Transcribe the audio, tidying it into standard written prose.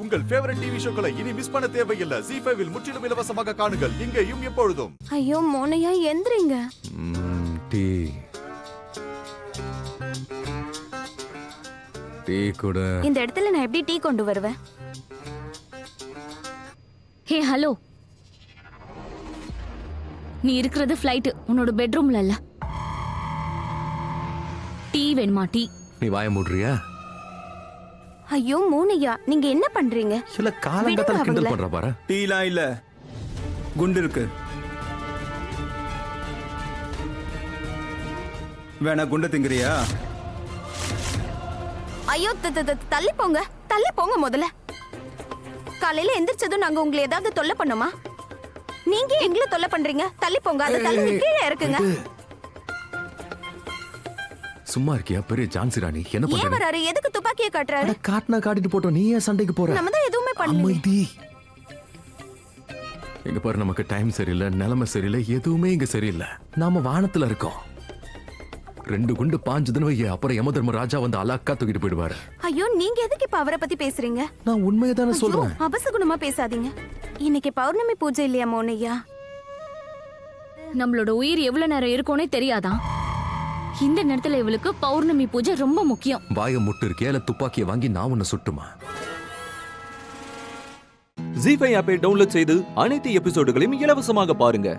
உங்கள் favourite TV ஷோக்களை இனி miss பண்ண தேவையில்லை. ZEE5 இல் முற்றிலும் இலவசமாக காணுங்கள், இங்கேயும் எப்பொழுதும். ஐயோ மோனையா எந்திரிங்க. டீ டீ கூட. இந்த இடத்துல நான் எப்படி டீ கொண்டு வருவேன்? ஹே ஹலோ, நீ இருக்கிறது ஃப்ளைட், உன்னோட பெட்ரூம்ல இல்ல. டீ வேணுமா? டீ. நீ வாய மூடுறியா? ஐயோ மோனையா, நீங்க என்ன பண்றீங்க? இல்ல காலங்கத்தால கிண்டல் பண்ற பாரு. டீலாம் இல்ல, குண்டு இருக்கு. வேணா குண்டு திங்கறியா? ஐயோ தள்ளி போங்க, தள்ளி போங்க முதல்ல. காலையில எந்திரிச்சதும் நாங்க உங்களை ஏதாவது தொல்லை பண்ணோமா? நீங்க எங்களை தொல்லை பண்றீங்க. தள்ளி போங்க, அதை தள்ளி கீழே இருக்குங்க. சும்மா இருக்கியா? பெரிய ஜான்சி ராணி என்ன ஏன் பண்ற? வராரு? எதுக்கு துப்பாக்கியை காட்டுறாரு? காட்டுனா காட்டிட்டு போட்டோம், நீ ஏன் சண்டைக்கு போற? நம்ம தான் எதுவுமே பண்ணல. அமைதி. இங்க பாரு, நமக்கு டைம் சரியில்லை, நிலைமை சரியில்லை, எதுவுமே இங்க சரியில்லை. நாம வானத்துல இருக்கோம். 2 குண்டு பாஞ்சதுன்னு வைய, அப்புறம் யமதர்ம ராஜா வந்து அலாக்கா தூக்கிட்டு போயிடுவாரு. ஐயோ நீங்க எதுக்கு இப்ப அவரை பத்தி பேசுறீங்க? நான் உண்மையை தானே சொல்றேன். அபசகுணமா பேசாதீங்க. இன்னைக்கு பௌர்ணமி பூஜை இல்லையா மோனையா? நம்மளோட உயிர் எவ்வளவு நேரம் இருக்கும்னே தெரியாதான். இந்த நேரத்துல இவளுக்கு பௌர்ணமி பூஜை ரொம்ப முக்கியம். வாய முட்டு இருக்கியா, இல்ல துப்பாக்கியை வாங்கி நான் உன்னை சுட்டுமா? ZEE5 ஆப்பை டவுன்லோட் செய்து அனைத்து எபிசோடுகளையும் இலவசமாக பாருங்க.